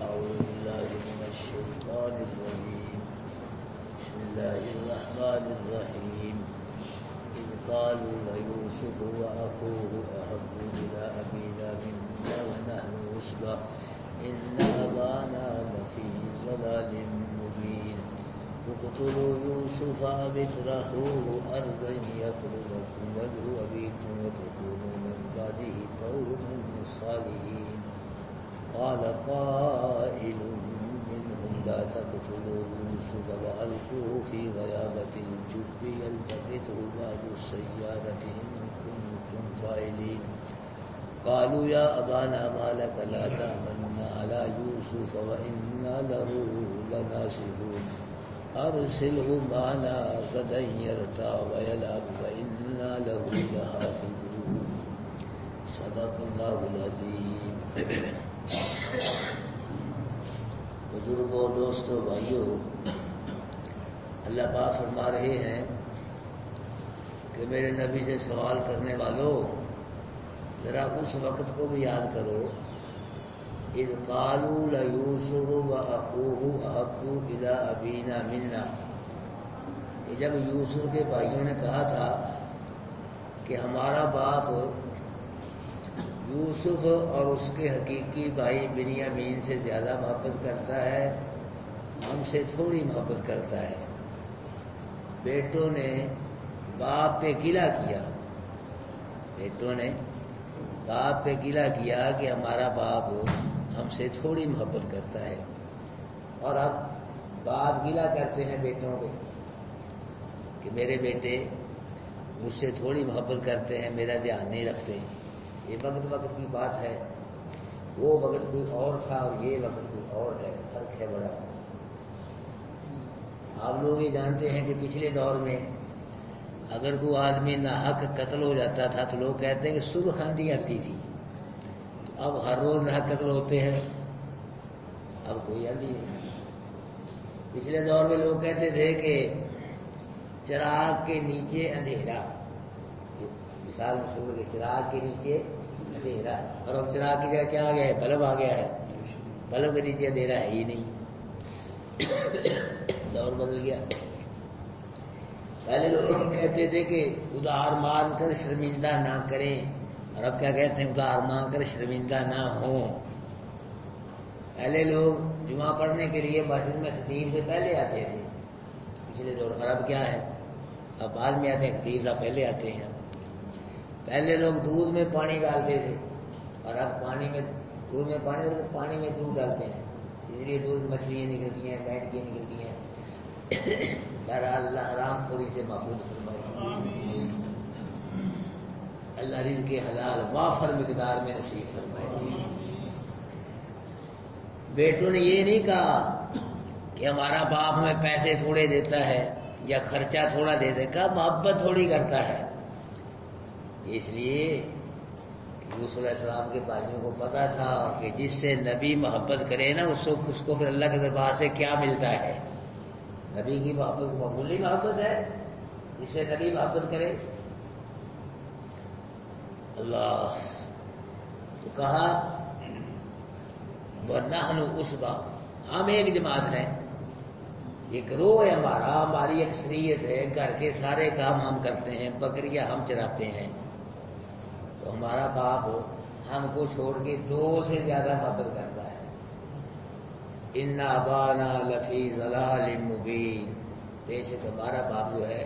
أعوذ بالله من الشيطان الرجيم بسم الله الرحمن الرحيم إذ قالوا ليوسف وأخوه أحب إلى أبينا منا ونحن عصبة إن أبانا لفي ضلال مبين اقتلوا يوسف أو اطرحوه أرضا يخل لكم وجه أبيكم وتكونوا من بعده قوما صالحين قال قائل منهم لا تقتلوا يوسف وألقوه في غيابة الجب يلتقطه بعض السيارة إن كنتم فاعلين قالوا يا أبانا ما لك لا تأمنا على يوسف وإنا له لناصحون أرسله معنا غدا يرتع ويلعب وإنا له لحافظون صدق اللہ العظیم. بزرگوں، دوستوں، بھائیوں، اللہ پاک فرما رہے ہیں کہ میرے نبی سے سوال کرنے والوں ذرا اس وقت کو بھی یاد کرو اذ قالوا لیوسف واخوہ احب الی ابینا منا، کہ جب یوسف کے بھائیوں نے کہا تھا کہ ہمارا باپ یوسف اور اس کے حقیقی بھائی بنیامین سے زیادہ محبت کرتا ہے، ہم سے تھوڑی محبت کرتا ہے. بیٹوں نے باپ پہ گلہ کیا، بیٹوں نے باپ پہ گلہ کیا کہ ہمارا باپ ہم سے تھوڑی محبت کرتا ہے. اور اب باپ گلہ کرتے ہیں بیٹوں پہ کہ میرے بیٹے مجھ سے تھوڑی محبت کرتے ہیں، میرا دھیان نہیں رکھتے. یہ وقت کی بات ہے، وہ وقت کوئی اور تھا اور یہ وقت کوئی اور ہے، فرق ہے بڑا. آپ لوگ یہ جانتے ہیں کہ پچھلے دور میں اگر کوئی آدمی ناحق قتل ہو جاتا تھا تو لوگ کہتے ہیں کہ صبح آندھی آتی تھی. تو اب ہر روز ناحق قتل ہوتے ہیں، اب کوئی آندھی نہیں. پچھلے دور میں لوگ کہتے تھے کہ چراغ کے نیچے اندھیرا، مثال مشہور ہے، چراغ کے نیچے اندھیرا، اور اب چراغ کی جگہ کیا آ گیا ہے؟ بلب آ گیا ہے. بلب کے نیچے اندھیرا ہے ہی نہیں، دور بدل گیا. پہلے لوگ کہتے تھے کہ ادھار مانگ کر شرمندہ نہ کریں، اور اب کیا کہتے ہیں؟ ادھار مانگ کر شرمندہ نہ ہوں. پہلے لوگ جمعہ پڑھنے کے لیے مسجد میں خطیب سے پہلے آتے تھے پچھلے دور، اور اب کیا ہے؟ اب بعد میں آتے ہیں، خطیب صاحب پہلے آتے ہیں. پہلے لوگ دودھ میں پانی ڈالتے تھے، اور اب دودھ میں پانی میں دودھ ڈالتے ہیں، اس لیے دودھ مچھلیاں نکلتی ہیں، مینڈکیاں نکلتی ہیں. بہرحال اللہ حرام خوری سے محفوظ فرمائے، اللہ رزق حلال وافر مقدار میں نصیب فرمائے. بیٹوں نے یہ نہیں کہا کہ ہمارا باپ ہمیں پیسے تھوڑے دیتا ہے یا خرچہ تھوڑا دیتا ہے، کہا محبت تھوڑی کرتا ہے. اس لیے یوسف علیہ السلام کے بھائیوں کو پتا تھا کہ جس سے نبی محبت کرے نا اس کو پھر اللہ کے دربار سے کیا ملتا ہے. نبی کی محبت معمولی محبت ہے، جس سے نبی محبت کرے. اللہ تو کہا وَنَحْنُ عُصْبَةٌ، ہم ایک جماعت ہیں، ایک گروہ ہے ہمارا، ہماری اکثریت ہے، گھر کے سارے کام ہم کرتے ہیں، بکریاں ہم چراتے ہیں. تو ہمارا باپ ہم کو چھوڑ کے دو سے زیادہ محبت کرتا ہے. ان ابانا لفی ضلال مبین، بے شک ہمارا باپ جو ہے،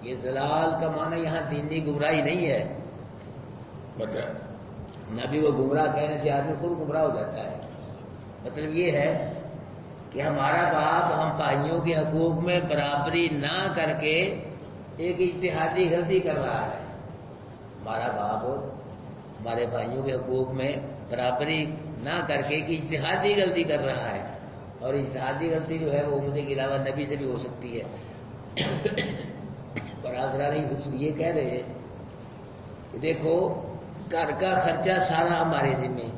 یہ ضلال کا معنی یہاں دینی گمراہی نہیں ہے، مطلب نبی کو گمراہ کہنے سے آدمی خود گمراہ ہو جاتا ہے. مطلب یہ ہے کہ ہمارا باپ ہم بھائیوں کے حقوق میں برابری نہ کر کے ایک اجتہادی غلطی کر رہا ہے. ہمارا باپ ہمارے بھائیوں کے حقوق میں برابری نہ کر کے ایک اجتہادی غلطی کر رہا ہے، اور اجتہادی غلطی جو ہے وہ امت کے علاوہ نبی سے بھی ہو سکتی ہے. پر حضرات یہ کہہ رہے ہیں کہ دیکھو گھر کا خرچہ سارا ہمارے ذمہ،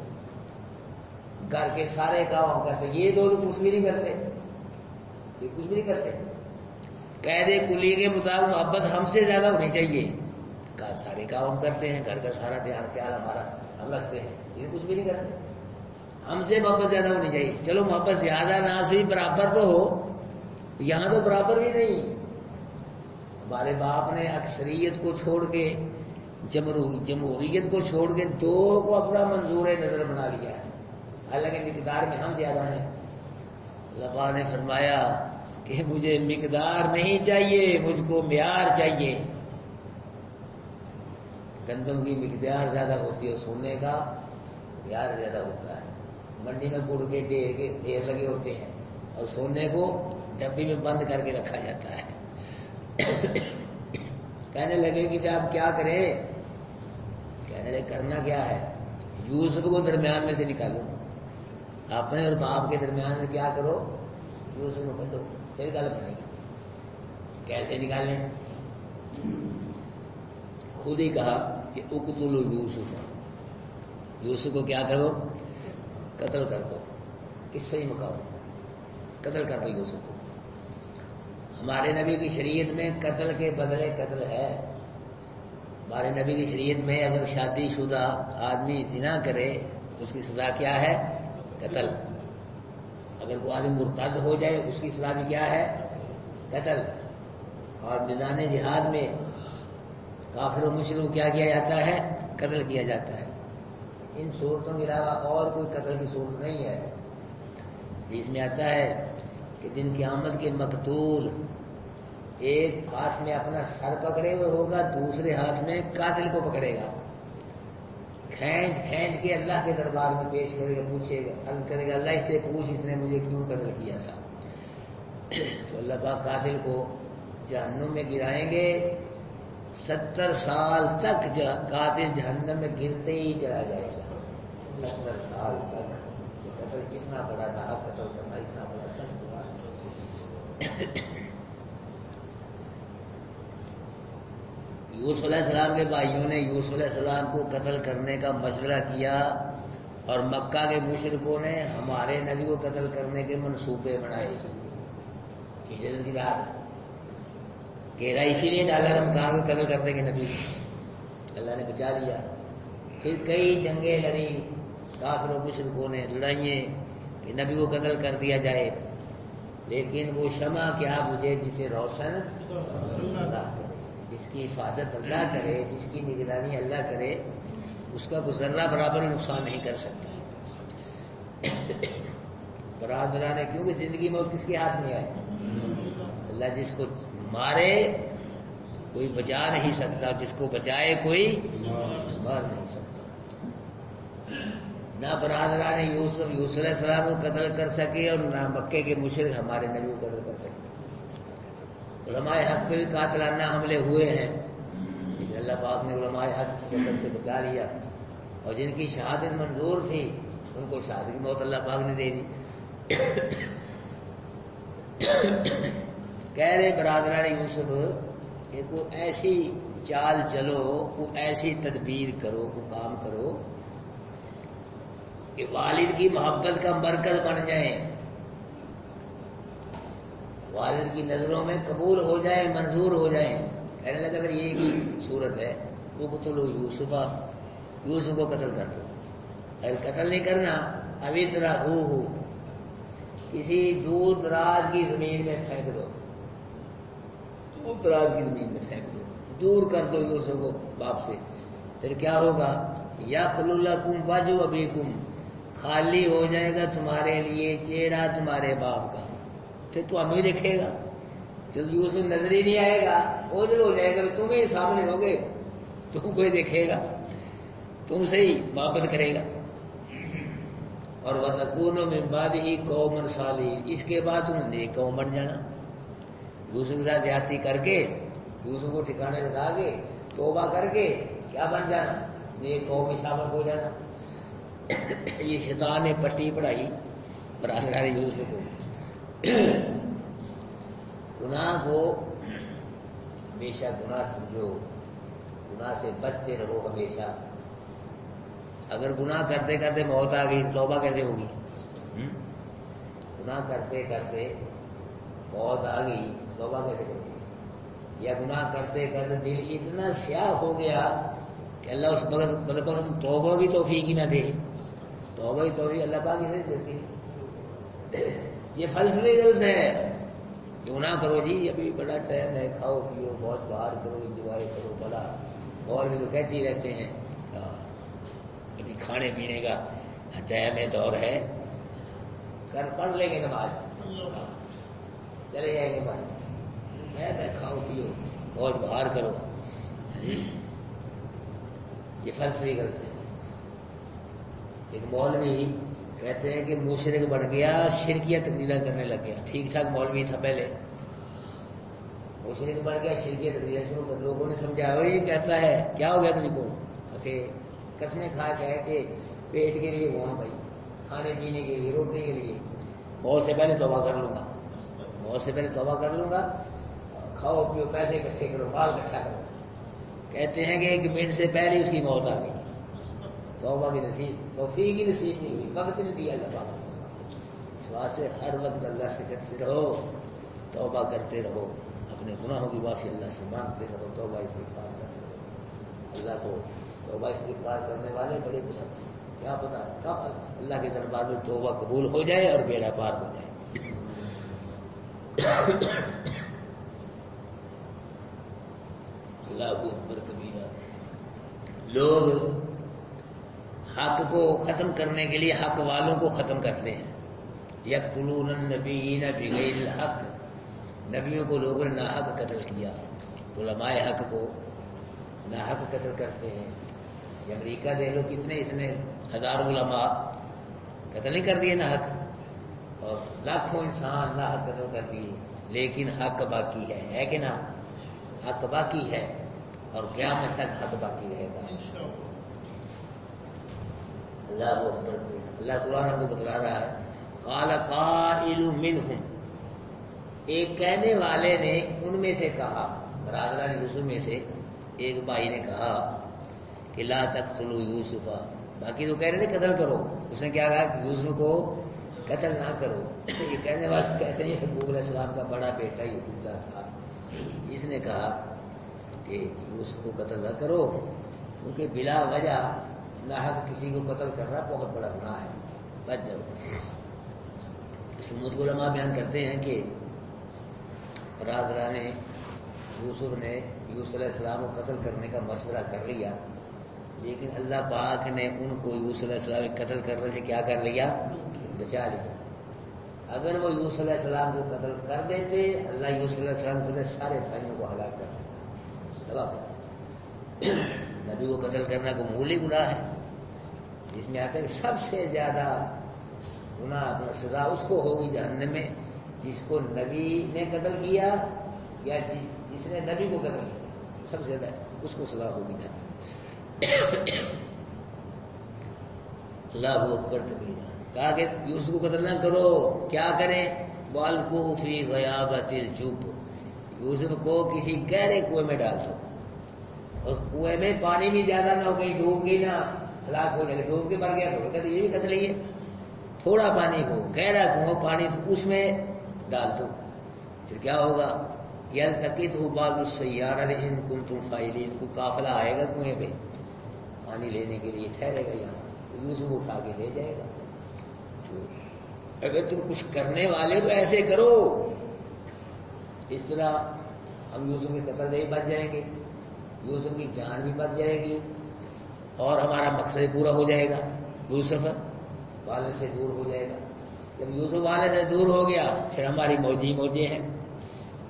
گھر کے سارے کام ہم کرتے، یہ لوگ کچھ بھی نہیں کرتے، یہ کچھ بھی نہیں کرتے. قید کلی کے مطابق محبت ہم سے زیادہ ہونی چاہیے، سارے کام ہم کرتے ہیں، گھر کا سارا دھیان خیال ہمارا ہم رکھتے ہیں، یہ کچھ بھی نہیں کرتے. ہم سے محبت زیادہ ہونی چاہیے. چلو محبت زیادہ نہ صحیح برابر تو ہو، یہاں تو برابر بھی نہیں. ہمارے باپ نے اکثریت کو چھوڑ کے جمہوریت کو چھوڑ کے دو کو اپنا منظور نظر بنا لیا ہے، حالانکہ مقدار میں ہم زیادہ ہیں. اللہ پاک نے فرمایا کہ مجھے مقدار نہیں چاہیے، مجھ کو معیار چاہیے. گندم کی مقدار زیادہ ہوتی ہے، سونے کا معیار زیادہ ہوتا ہے. منڈی میں گڑ کے ڈھیر لگے ہوتے ہیں اور سونے کو ڈبی میں بند کر کے رکھا جاتا ہے. کہنے لگے کہ آپ کیا کریں؟ کہنے لگے کرنا کیا ہے؟ یوسف کو درمیان میں سے نکالو، اپنے اور باپ کے درمیان سے کیا کرو؟ یوسف کو کھولو، پھر گل بنے گی. کیسے نکالیں؟ خود ہی کہا کہ اقتلوا یوسف، یوسف کو کیا کرو؟ قتل کر دو. کس سے ہی مکاؤ؟ قتل کر دو یوسف کو. ہمارے نبی کی شریعت میں قتل کے بدلے قتل ہے. ہمارے نبی کی شریعت میں اگر شادی شدہ آدمی زنا کرے اس کی سزا کیا ہے؟ قتل. اگر کوئی آدمی مرتد ہو جائے اس کی سزا بھی کیا ہے؟ قتل. اور میدان جہاد میں کافر و مشرک کو کیا کیا جاتا ہے؟ قتل کیا جاتا ہے. ان صورتوں کے علاوہ اور کوئی قتل کی صورت نہیں ہے. اس میں آتا ہے کہ دن قیامت کے مقتول ایک ہاتھ میں اپنا سر پکڑے ہوئے ہوگا، دوسرے ہاتھ میں قاتل کو پکڑے گا، کھینچ کھینچ کے اللہ کے دربار میں پیش کرے گا، پوچھے گا، عرض کرے گا اللہ سے پوچھ اس نے مجھے کیوں قتل کیا تھا. تو اللہ پاک قاتل کو جہنم میں گرائیں گے. 70 سال تک قاتل جہنم میں گرتے ہی چلا جائے گا. 70 سال تک. قتل کتنا بڑا تھا، قتل کرنا اتنا بڑا سخت ہوا. یوسف علیہ السلام کے بھائیوں نے یوسف علیہ السلام کو قتل کرنے کا مشورہ کیا اور مکہ کے مشرکوں نے ہمارے نبی کو قتل کرنے کے منصوبے بنائے. ہجرت کی رات گھیرا اسی لیے ڈالا رمضان کو قتل کرنے کے نبی، اللہ نے بچا لیا. پھر کئی جنگیں لڑی کافر و مشرکوں نے، لڑائیں کہ نبی کو قتل کر دیا جائے، لیکن وہ شمع کیا بجھے جسے روشن اللہ کرے، جس کی حفاظت اللہ کرے، جس کی نگرانی اللہ کرے، اس کا کوئی ذرہ برابر نقصان نہیں کر سکتا. برادران، کیونکہ زندگی میں کس کے ہاتھ میں ہے؟ اللہ. جس کو مارے کوئی بچا نہیں سکتا، جس کو بچائے کوئی مار نہیں سکتا. نہ برادران یوسف علیہ السلام کو قتل کر سکے اور نہ مکے کے مشرک ہمارے نبی کو قتل کر سکے. علماء حق پہ بھی قاتلانہ حملے ہوئے ہیں، لیکن اللہ پاک نے علماء حق کو قتل سے بچا لیا، اور جن کی شہادت منظور تھی ان کو شہادت کی موت اللہ پاک نے دے دی. کہہ رہے برادران یوسف کہ کوئی ایسی چال چلو، کوئی ایسی تدبیر کرو، کوئی کام کرو کہ والد کی محبت کا مرکز بن جائیں، والد کی نظروں میں قبول ہو جائیں، منظور ہو جائیں. کہنے لگا اگر یہ کی صورت ہے وہ قتل یوسف، یوسف کو قتل کر دو. اگر قتل نہیں کرنا ابھی طرح ہو کسی دور دراز کی زمین میں پھینک دو، دور دراز کی زمین میں پھینک دو، دور کر دو یوسف کو باپ سے. پھر کیا ہوگا؟ یخل لکم وجہ ابیکم، خالی ہو جائے گا تمہارے لیے چہرہ تمہارے باپ کا. پھر تو ہمیں دیکھے گا، جب یوسف نظر ہی نہیں آئے گا، اوجھل ہو جائے گا، تم ہی سامنے ہوگے، تم کوئی دیکھے گا، تم سے ہی محبت کرے گا. اور وَتَكُونُ مِن بَعْدِهِ قَوْمًا صَالِحِينَ، اس کے بعد تم نیک قوم بن جانا. یوسف کے ساتھ زیادتی کر کے، یوسف کو ٹھکانے لگا کے، توبہ کر کے کیا بن جانا؟ نیک قوم میں شامل ہو جانا. یہ شیطان نے پٹی پڑھائی برادران یوسف کو. گناہ کو ہمیشہ گناہ سمجھو، گناہ سے بچتے رہو ہمیشہ. اگر گناہ کرتے کرتے موت آ گئی توبہ کیسے ہوگی؟ گناہ کرتے کرتے موت آ گئی توبہ کیسے ہوگی؟ یا گناہ کرتے کرتے دل اتنا سیاہ ہو گیا کہ اللہ اس بدبخت توبہ کی توفیق ہی نہ دے، توبہ ہی توبہ اللہ پاک اسے دیتی ہے. یہ فلسفی غلط ہے. کیوں نہ کرو جی، ابھی بڑا ٹائم ہے، کھاؤ پیو بہت باہر کرو، انجوائے کرو، بڑا. اور بھی تو کہتے ہی رہتے ہیں ابھی کھانے پینے کا ٹائم ہے، دور ہے، کر پڑھ لیں گے نماز، چلے جائیں گے باہر. میں کھاؤ پیو بہت باہر کرو. یہ فلسفی غلط ہے. ایک مولوی کہتے ہیں کہ مشرک بن گیا، شرکیہ تقریریں کرنے لگ گیا. ٹھیک ٹھاک مولوی تھا پہلے، مشرک بن گیا، شرکیہ تقریریں شروع کر. لوگوں نے سمجھا وہ یہ کہتا ہے کیا ہو گیا تجھ کو؟ قسمیں کھا کے ہے کہ پیٹ کے لیے ہوا بھائی، کھانے پینے کے لیے، روٹی کے لیے، موت سے پہلے توبہ کر لوں گا، موت سے پہلے توبہ کر لوں گا. کھاؤ پیو، پیسے اکٹھے کرو، مال اکٹھا کرو. کہتے ہیں کہ 1 منٹ سے پہلے اس کی موت آ گئی. توبہ کی نصیب، توفیق کی نصیب نہیں ہوئی، وقت نہیں دیا اللہ پاک. اس واسطے ہر وقت اللہ سے کرتے رہو، توبہ کرتے رہو، اپنے گناہوں کی معافی اللہ سے مانگتے رہو، توبہ استغفار کرتے رہو. اللہ کو توبہ استغفار کرنے والے بڑے پسند ہیں. کیا پتا کب اللہ کے دربار میں توبہ قبول ہو جائے اور بیڑا پار ہو جائے. اللہ اکبر کبیرہ. لوگ حق کو ختم کرنے کے لیے حق والوں کو ختم کرتے ہیں. یقتلون النبیین بغیر الحق، نبیوں کو لوگوں نے ناحق قتل کیا. علماء حق کو ناحق قتل کرتے ہیں. یہ امریکہ دے لو کتنے اس نے ہزاروں علماء قتل نہیں کر دیے ناحق، اور لاکھوں انسان ناحق قتل کر دیے. لیکن حق باقی ہے کہ نہ؟ حق باقی ہے، اور قیامت تک حق باقی رہے گا. اللہ اکبر. اللہ قرآن کو بتلا رہا ہے. قال قائل منہم، ایک کہنے والے نے ان میں سے کہا، برادران یوسف میں سے ایک بھائی نے کہا کہ لا تقتلوا یوسف. باقی تو کہہ رہے تھے قتل کرو، اس نے کیا کہا کہ یوسف کو قتل نہ کرو. یہ کہنے والے کہتے ہیں یعقوب علیہ السلام کا بڑا بیٹا یہوذا تھا، اس نے کہا کہ یوسف کو قتل نہ کرو، کیونکہ بلا وجہ ناحق کسی کو قتل کرنا بہت بڑا گناہ ہے، بچ جاؤ. سمود علماء بیان کرتے ہیں کہ برادران یوسف نے یوسف علیہ السلام کو قتل کرنے کا مشورہ کر لیا، لیکن اللہ پاک نے ان کو یوسف علیہ السلام کے قتل کرنے سے کیا کر لیا؟ بچا لیا. اگر وہ یوسف علیہ السلام کو قتل کر دیتے، اللہ یوسف علیہ السلام کے سارے بھائیوں کو ہلاک کر دیتا. نبی کو قتل کرنا کو معمولی گناہ ہے، جس میں آتا ہے کہ سب سے زیادہ گناہ اپنا سزا اس کو ہوگی جہنم میں جس کو نبی نے قتل کیا، یا جس نے نبی کو قتل کیا، سب سے زیادہ اس کو سزا ہوگی جہنم. اللہ اکبر کبیرہ. کہا کہ یوسف کو قتل نہ کرو، کیا کریں؟ وَأَلْقُوهُ فِي غَيَابَتِ الْجُبِّ، یوسف کو کسی گہرے کنویں میں ڈال دو، اور کنویں میں پانی بھی زیادہ نہ ہو، کہیں ڈوب گئی نہ ہلاک ہو جائے، ڈوب کے مر گیا تو کہتے یہ بھی قتل ہی ہے. تھوڑا پانی ہو، گہرا کنواں، پانی اس میں ڈال دو، پھر کیا ہوگا؟ يَلْتَقِطْهُ بَعْضُ السَّيَّارَةِ إِن كُنتُمْ فَاعِلِينَ. کو قافلہ آئے گا کنویں پہ پانی لینے کے لیے، ٹھہرے گا یہاں، یوسف اٹھا کے لے جائے گا. اگر تم کچھ کرنے والے تو ایسے کرو. اس طرح ہم یوسف کے قتل سے بچ جائیں گے، یوسف کی جان بھی بچ جائے گی، اور ہمارا مقصد پورا ہو جائے گا. یوسف والد سے دور ہو جائے گا. جب یوسف والد سے دور ہو گیا پھر ہماری موجیں ہیں،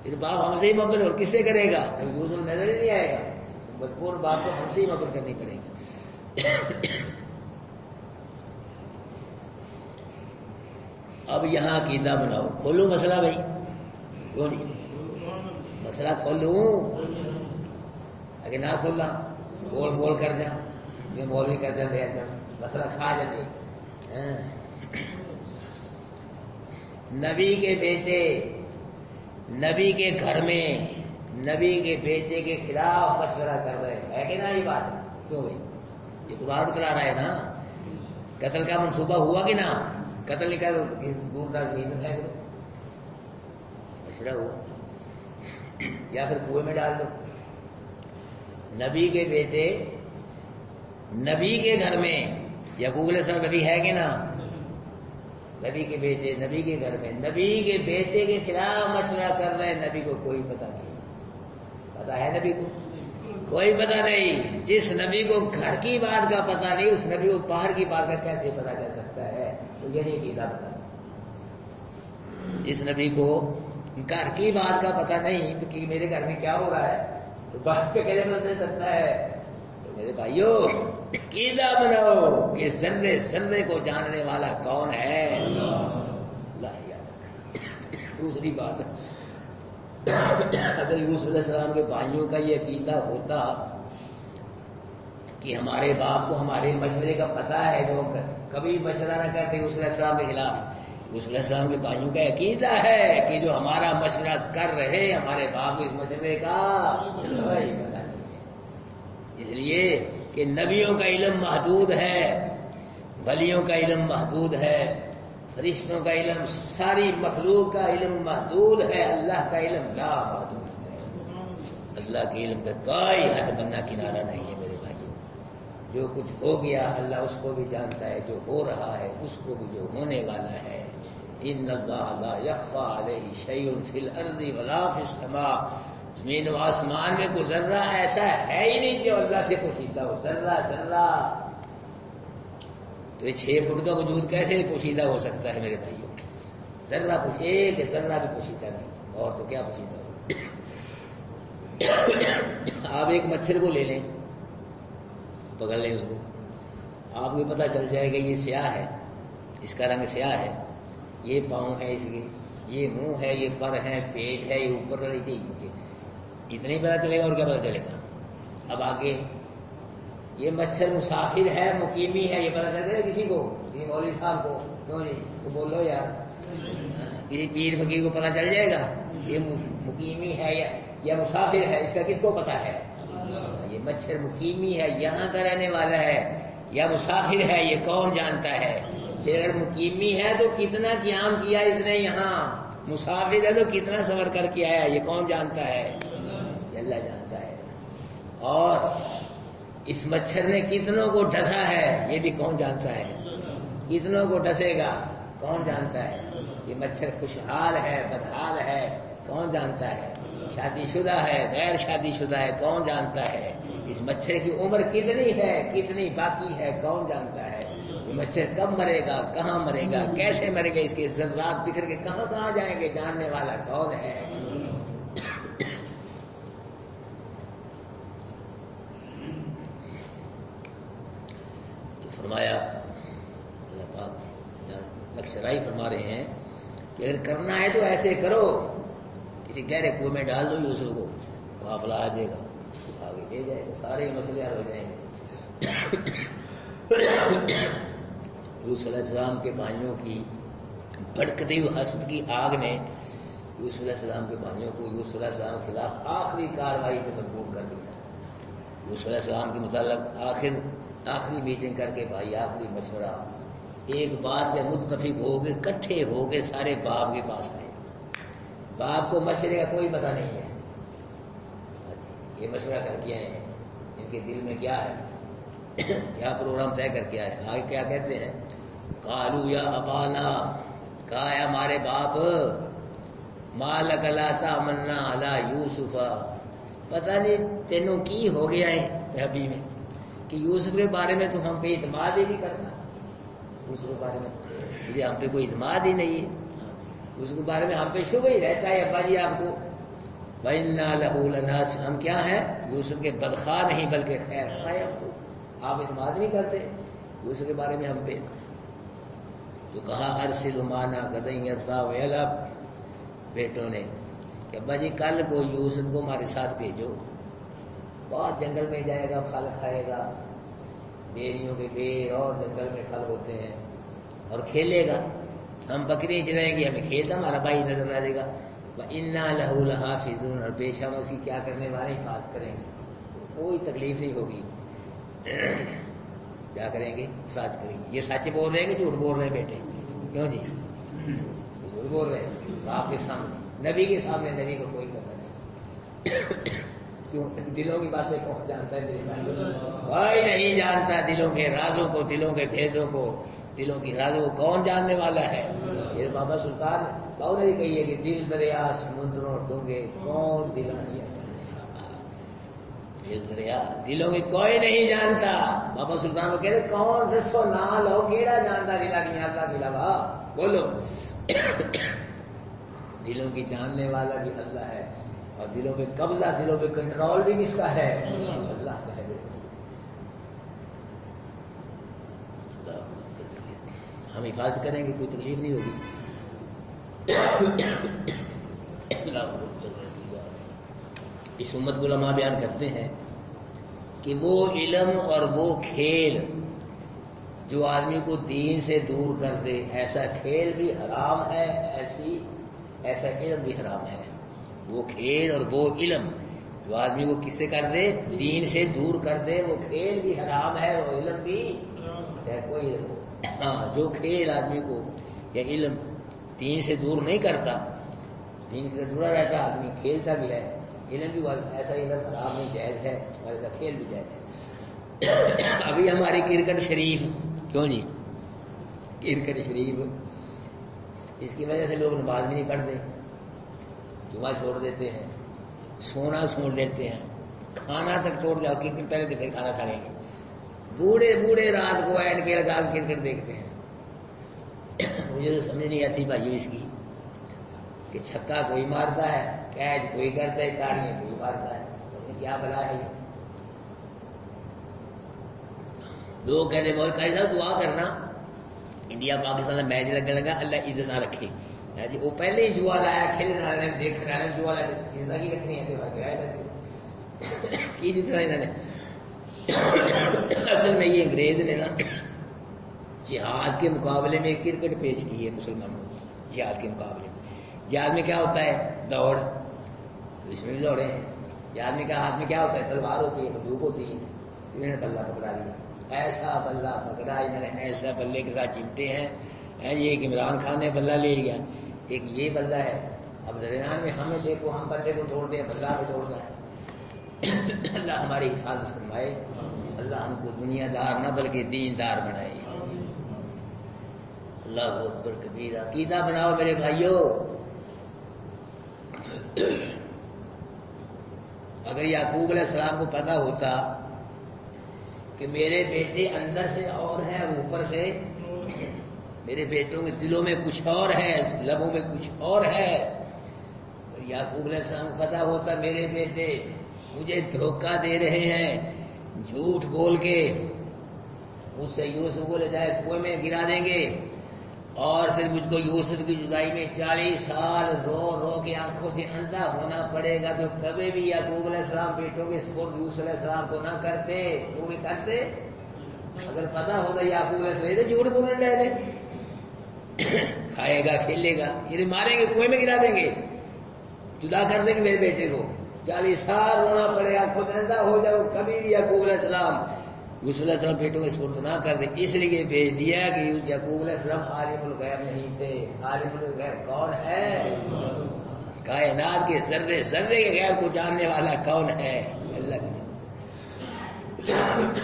پھر باپ ہم سے ہی محبت اور کس سے کرے گا؟ جب یوسف نظر ہی نہیں آئے گا، مجبور باپ کو ہم سے ہی محبت کرنی پڑے گی. اب یہاں عقیدہ بناؤ. کھولو مسئلہ بھائی، کیوں نہیں؟ مسئلہ کھولوں، اگر نہ کھولنا بول بول کر جا، یہ مولوی کہتے ہیں مسئلہ کھا جاتے. نبی کے بیٹے نبی کے گھر میں نبی کے بیٹے کے خلاف مشورہ کر رہے ہیں، ہے کہ نا؟ یہ بات کیوں بھائی؟ یہ تو بار کرا رہا ہے نا. قتل کا منصوبہ ہوا کہ نہ؟ قتل نہیں کر دور دراز نہیں میں پھینک دو، مشورہ ہوا، یا پھر کنویں میں ڈال دو. نبی کے بیٹے نبی کے گھر میں یعقوب علیہ السلام نبی ہے کہ نا؟ نبی کے بیٹے نبی کے گھر میں نبی کے بیٹے کے خلاف مشورہ کر رہے ہیں، نبی کو کوئی پتہ نہیں، پتہ ہے نبی کو کوئی پتہ نہیں. جس نبی کو گھر کی بات کا پتہ نہیں، اس نبی کو باہر کی بات کا کیسے پتہ چل سکتا ہے؟ تو یہ نہیں کیدا پتہ. جس نبی کو گھر کی بات کا پتہ نہیں کہ میرے گھر میں کیا ہو رہا ہے، تو باہر پہ کیسے پتہ چل سکتا ہے؟ تو میرے بھائیوں عقیدہ بناؤ کہ ذرے ذرے کو جاننے والا کون ہے؟ اللہ یاد رکھ. دوسری بات، اگر یوسف علیہ السلام کے بھائیوں کا یہ عقیدہ ہوتا کہ ہمارے باپ کو ہمارے مشورے کا پتہ ہے، جو کبھی مشورہ نہ کرتے یوسف علیہ السلام کے خلاف. یوسف علیہ السلام کے بھائیوں کا عقیدہ ہے کہ جو ہمارا مشورہ کر رہے ہمارے باپ کو اس مشورے کا پتہ نہیں ہے. اس لیے کہ نبیوں کا علم محدود ہے، ولیوں کا علم محدود ہے، فرشتوں کا علم، ساری مخلوق کا علم محدود ہے، اللہ کا علم لا محدود ہے. اللہ کے علم کا کوئی حد بننا کنارہ نہیں ہے میرے بھائیوں. جو کچھ ہو گیا اللہ اس کو بھی جانتا ہے، جو ہو رہا ہے اس کو بھی جو ہونے والا ہے. ان اللہ لا یخفی علیہ شیء فی الارض ولا فی السماء. زمین و آسمان میں کوئی ذرہ ایسا ہے ہی نہیں جو اللہ سے پوشیدہ ہو. ذرہ ذرہ. تو یہ 6 فٹ کا وجود کیسے پوشیدہ ہو سکتا ہے میرے بھائیوں؟ ذرہ ایک ذرہ بھی پوشیدہ نہیں، اور تو کیا پوشیدہ ہو. آپ ایک مچھر کو لے لیں، پکڑ لیں اس کو، آپ کو پتہ چل جائے گا یہ سیاہ ہے، اس کا رنگ سیاہ ہے، یہ پاؤں ہے اس کے، یہ منہ ہے، یہ پر ہے، پیٹ ہے، یہ اوپر رہی تھی، اتنا ہی پتہ چلے گا. اور کیا پتہ چلے گا؟ اب آگے یہ مچھر مسافر ہے مقیمی ہے، یہ پتہ چل جائے گا کسی کو؟ کسی مولوی صاحب کو؟ کیوں جی تو بولو یار. کسی پیر فقیر کو پتہ چل جائے گا یہ مقیمی ہے یا مسافر ہے؟ اس کا کس کو پتہ ہے؟ یہ مچھر مقیمی ہے، یہاں کا رہنے والا ہے یا مسافر ہے، یہ کون جانتا ہے؟ پھر اگر مقیمی ہے تو کتنا قیام کیا اس نے یہاں، مسافر ہے تو کتنا سفر کر کے آیا، یہ کون جانتا ہے؟ یہ اللہ جانتا ہے. اور اس مچھر نے کتنوں کو ڈسا ہے یہ بھی کون جانتا ہے؟ کتنوں کو ڈسے گا کون جانتا ہے؟ یہ مچھر خوشحال ہے بدحال ہے کون جانتا ہے؟ شادی شدہ ہے غیر شادی شدہ ہے کون جانتا ہے؟ اس مچھر کی عمر کتنی ہے کتنی باقی ہے کون جانتا ہے؟ یہ مچھر کب مرے گا، کہاں مرے گا، کیسے مرے گا، اس کے ذرات بکھر کے کہاں کہاں جائیں گے، جاننے والا کون ہے؟ فرمایا اللہ پاک لکشرائی فرما رہے ہیں کہ اگر کرنا ہے تو ایسے کرو، کسی گہرے کنویں میں ڈال دو یوسف کو، قافلہ آ جائے گا، آگے لے جائے گا، سارے مسئلے حل ہو جائیں گے. یوسف علیہ السلام کے بھائیوں کی بھڑکتی ہوئی حسد کی آگ نے یوسف علیہ السلام کے بھائیوں کو یوسف علیہ السلام کے خلاف آخری کارروائی پہ مجبور کر دیا. یوسف علیہ السلام کے متعلق آخری میٹنگ کر کے بھائی آخری مشورہ، ایک بات پہ متفق ہو گئے، کٹھے ہو گئے، سارے باپ کے پاس آئے. باپ کو مشورے کا کوئی پتہ نہیں ہے، یہ مشورہ کر کے آئے ہیں، ان کے دل میں کیا ہے، کیا پروگرام طے کر کے آئے. آگے کیا کہتے ہیں؟ قالوا یا ابانا، کہا ہے ہمارے باپ، ما لک لا تامنا علی یوسف، پتہ نہیں تینوں کی ہو گیا ہے ابھی میں کہ یوسف کے بارے میں تو ہم پہ اعتماد ہی نہیں کرنا. یوسف کے بارے میں تجھے ہم پہ کوئی اعتماد ہی نہیں ہے، اس کے بارے میں ہم پہ شبہ ہی رہتا ہے ابا جی آپ کو. وَإِنَّا لَهُ لَنَاصِحُونَ، ہم کیا ہیں؟ یوسف کے بدخواہ نہیں بلکہ خیر خواہ ہیں. آپ اعتماد نہیں کرتے یوسف کے بارے میں ہم پہ. تو کہا ارسلہ معنا غدا یرتع ویلعب، بیٹوں نے کہ ابا جی کل کو یوسف کو ہمارے ساتھ بھیجو، بہت جنگل میں جائے گا، پھل کھائے گا، بیریوں کے پیر اور جنگل میں پھل ہوتے ہیں، اور کھیلے گا، ہم بکری چرائیں گے، ہمیں کھیلتا ہمارا بھائی نظر آ جائے گا. وَإِنَّا لَهُ لَحَافِظُونَ، اور بے شک ہم اس کی کیا کرنے والے حفاظت کریں گے، کوئی تکلیف نہیں ہوگی. کیا کریں گے؟ حفاظت کریں گے. یہ سچ بول رہے ہیں کہ جھوٹ بول رہے ہیں بیٹے؟ کیوں جی جھوٹ بول رہے ہیں؟ باپ کے سامنے، نبی کے سامنے، نبی کو کوئی پتہ نہیں. کیوں؟ دلوں کی باتیں کون جانتا ہے میرے بھائی؟ کوئی نہیں جانتا دلوں کے رازوں کو، دلوں کے بھیدوں کو، دلوں کی رازوں کو کون جاننے والا ہے؟ یہ بابا سلطان بہت نے کہی ہے کہ دل دریا سمندروں ڈونگے کون دلانیاں دل دریا دلوں کی کوئی نہیں جانتا۔ بابا سلطان کو کہہ رہے کون دسو نہ لو کیڑا جانتا دلا کی اللہ کے علاوہ؟ بولو دلوں کی جاننے والا بھی اللہ ہے، اور دلوں پہ قبضہ، دلوں پہ کنٹرول بھی کس کا ہے؟ اللہ کا ہے۔ ہم حفاظت کریں گے کوئی تکلیف نہیں ہوگی۔ اس امت کو علماء بیان کرتے ہیں کہ وہ علم اور وہ کھیل جو آدمی کو دین سے دور کر دے، ایسا کھیل بھی حرام ہے، ایسا علم بھی حرام ہے۔ وہ کھیل اور وہ علم جو آدمی کو کس سے کر دے؟ دین سے دور کر دے، وہ کھیل بھی حرام ہے، وہ علم بھی، چاہے کوئی علم ہو۔ ہاں، جو کھیل آدمی کو یا علم دین سے دور نہیں کرتا، دین سے جڑا رہتا، آدمی کھیلتا بھی ہے، علم بھی ایسا علم حرام نہیں، جائز ہے، اور ایسا کھیل بھی جائز ہے۔ ابھی ہماری کرکٹ شریف، کیوں جی کرکٹ شریف، اس کی وجہ سے لوگ نماز بھی نہیں پڑھتے، جمعہ چھوڑ دیتے ہیں، سونا چھوڑ دیتے ہیں، کھانا تک چھوڑ جاؤ، کرکٹ پہلے تو پھر کھانا کھا لیں گے، بوڑھے بوڑھے رات کو اینڈ کے لگا کرکٹ دیکھتے ہیں۔ مجھے تو سمجھ نہیں آتی بھائی اس کی کہ چھکا کوئی مارتا ہے، کیچ کوئی کرتا ہے، تاڑیاں کوئی مارتا ہے، کیا بلا ہے یہ؟ لوگ کہتے بول کہہ صاحب دعا کرنا انڈیا پاکستان کا میچ لگنے لگا، اللہ عزت نہ رکھے جی، وہ پہلے ہی جوا لایا، کھیلنا دیکھ رہا ہے، جوا لایا زندگی رکھنی ہے کی جتنا انہوں نے۔ اصل میں یہ انگریز نے نا جہاد کے مقابلے میں کرکٹ پیش کی ہے مسلمانوں کو، جہاد کے مقابلے میں۔ جہاد میں کیا ہوتا ہے؟ دوڑ، اس میں بھی دوڑے ہیں۔ جہاد میں کیا، ہاتھ میں کیا ہوتا ہے؟ تلوار ہوتی ہے، بندوق ہوتی ہے، انہوں نے بلہ پکڑا لیا، ایسا بلہ پکڑا انہوں نے، ایسا بلے کے ساتھ چمٹے ہیں۔ یہ ایک عمران خان نے بلہ لے لیا، ایک یہ بلہ ہے، اب درمیان میں ہمیں دیکھو، ہم بلے کو توڑ دیں، بلہ کو توڑنا ہے۔ اللہ ہماری حفاظت فرمائے، اللہ ہم کو دنیا دار نہ بلکہ دین دار بنائے۔ اللہ اکبر کبیرہ، عقیدہ بناؤ میرے بھائیوں۔ اگر یعقوب علیہ السلام کو پتہ ہوتا کہ میرے بیٹے اندر سے اور ہیں اور اوپر سے، میرے بیٹوں کے دلوں میں کچھ اور ہے، لبوں میں کچھ اور ہے، اگر یعقوب علیہ السلام کو پتہ ہوتا میرے بیٹے مجھے دھوکہ دے رہے ہیں، جھوٹ بول کے مجھ سے یوسف کو لے جائے کنویں میں گرا دیں گے، اور پھر مجھ کو یوسف کی جدائی میں 40 سال رو رو کے آنکھوں سے اندھا ہونا پڑے گا، تو کبھی بھی یعقوب علیہ السلام بیٹوں کے سپرد یوسف علیہ السلام کو نہ کرتے، وہ بھی کرتے۔ اگر پتہ ہوتا یعقوب علیہ السلام تو جھوٹ بولنے ڈالے، کھائے گا کھیلے گا، یہ ماریں گے کنویں میں گرا دیں گے، جدا کر دیں گے میرے بیٹے کو، 40 سال رونا پڑے گا، خود اندھا ہو جاؤ، کبھی بھی یعقوب علیہ السلام یوسف علیہ السلام بیٹوں کے سپرد نہ کر دے۔ اس لیے بھیج دیا کہ یعقوب علیہ السلام عالم الغیب نہیں تھے۔ عالم الغیب کون ہے؟ کائنات کے ذرے ذرے کے غیب کو جاننے والا کون ہے؟ اللہ کی جانتا۔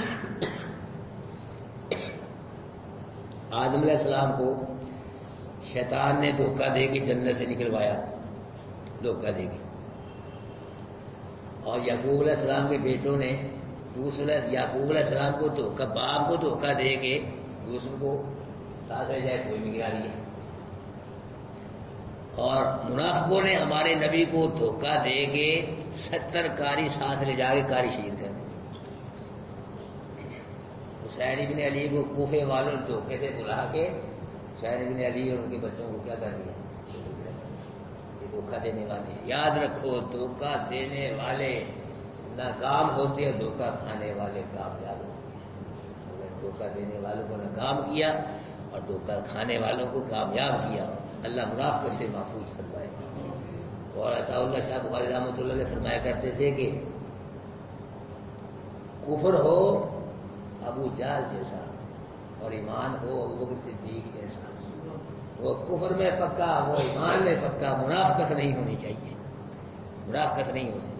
آدم علیہ السلام کو شیطان نے دھوکہ دے کے جنت سے نکلوایا، دھوکہ دے کے، اور یعقوب علیہ السلام کے بیٹوں نے یعقوب علیہ السلام کو دھوکہ، باپ کو دھوکہ دے کے یوسف کو ساتھ لے جائے کوئی میں گرا لیا، اور منافقوں نے ہمارے نبی کو دھوکہ دے کے 70 قاری ساتھ لے جا کے قاری شہید کر دی۔ حسین بن علی کو کوفے والوں نے دھوکے سے بلا کے حسین بن علی اور ان کے بچوں کو کیا کر دیا؟ یہ دھوکہ دینے والے، یاد رکھو دھوکہ دینے والے ناکام ہوتے ہیں، دھوکہ کھانے والے کامیاب ہوتے ہیں۔ اگر دھوکہ دینے والوں کو ناکام کیا اور دھوکہ کھانے والوں کو کامیاب کیا، اللہ منافقت سے محفوظ فرمائے۔ اور عطا اللہ شاہ بخاری رحمۃ اللہ علیہ فرمایا کرتے تھے کہ کفر ہو ابو جہل جیسا اور ایمان ہو ابو بکر صدیق جیسا، وہ کفر میں پکا، وہ ایمان میں پکا، منافقت نہیں ہونی چاہیے، منافقت نہیں ہونی چاہیے۔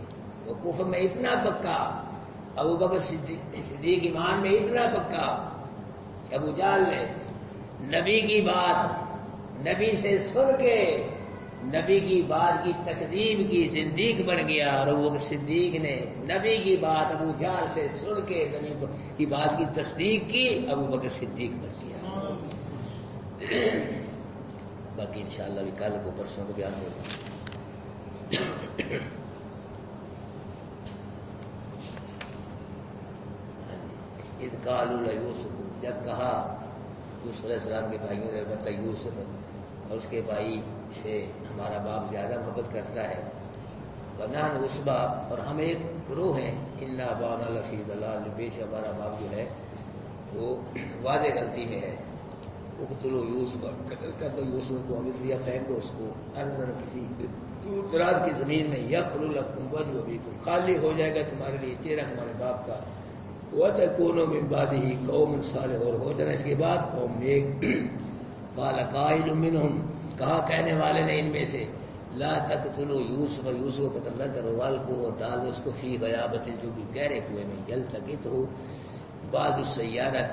وہ کفر میں اتنا پکا، ابو بکر صدیق ایمان میں اتنا پکا کہ ابو جہل نے نبی کی بات نبی سے سن کے نبی کی بات کی تکذیب کی، زندیق بن گیا، اور ابو بکر صدیق نے نبی کی بات ابو جہل سے سن کے نبی کی بات کی تصدیق کی، ابو بکر صدیق بن گیا۔ باقی انشاءاللہ بھی کل کو پرسوں کو بیان ہوگا۔ اذ قالوا لیوسف، جب کہا یوسف علیہ السلام کے بھائیوں نے البتہ یوسف اور اس کے بھائی سے ہمارا باپ زیادہ محبت کرتا ہے، ونحن عصبہ، اور ہم ایک گروہ ہیں، انا ابانا لفی ضلال، بے شک ہمارا باپ جو ہے وہ واضح غلطی میں ہے۔ اقتلوا یوسف، قتل کر دو یوسف کو، یا پھینک دو اس کو، اندر کسی دور دراز کی زمین میں، یخلو لکم وجہ ابیکم، خالی ہو جائے گا تمہارے لیے چہرہ تمہارے باپ کا، وَتَكُونُوا مِن بَعْدِهِ قَوْمٌ صَالِحُونَ، اور ہو جانا اس کے بعد قوم نیک۔ قَالَ قَائِلٌ مِّنْهُمْ، کہا کہنے والے نے ان میں سے، لَا تَقْتُلُوا يُوسُفَ، یوسف کو قتل نہ کرو، وَأَلْقُوهُ، اور ڈال دو اس کو فِي غَيَابَةِ، جو بھی گہرے کنویں میں، يَلْتَقِطْهُ بَعْضُ السَّيَّارَةِ،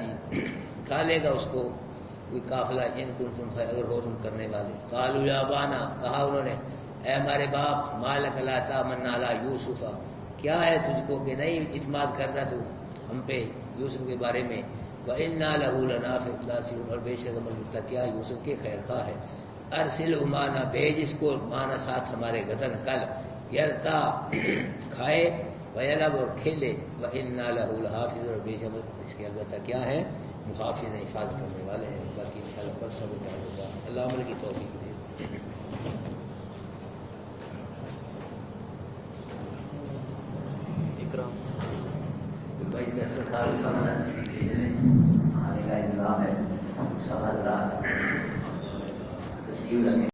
اٹھا لے گا اس کو کوئی قافلہ، ان کنتم، اگر ہو تم کرنے والے۔ قَالُوا يَا أَبَانَا، کہا انہوں نے، اے ہمارے باپ، مَا لَكَ لَا تَأْمَنَّا عَلَىٰ يُوسُفَ، کیا ہے تجھ کو کہ نہیں اعتماد کرتا تو ہم پہ یوسف کے بارے میں، وَإِنَّا لَهُ لَنَاصِحُونَ، اور بے شک ہم متقیہ یوسف کے خیر خواہ ہے۔ ارسلہ معنا، بھیج اس کو، معنا ساتھ ہمارے غدن کل، یرتا کھائے، ویلعب اور کھیلے، وَإِنَّا لَهُ لَحَافِظُونَ، اور بے شک اس کے البتہ کیا ہے، محافظ ہیں، حفاظت کرنے والے ہیں۔ باقی انشاءاللہ پرسوں کو بیان ہوگا۔ اللہ عمل کی توفیق دے۔ بھائی دسترخوان کھانے کا انتظام ہے، انشاءاللہ تصویر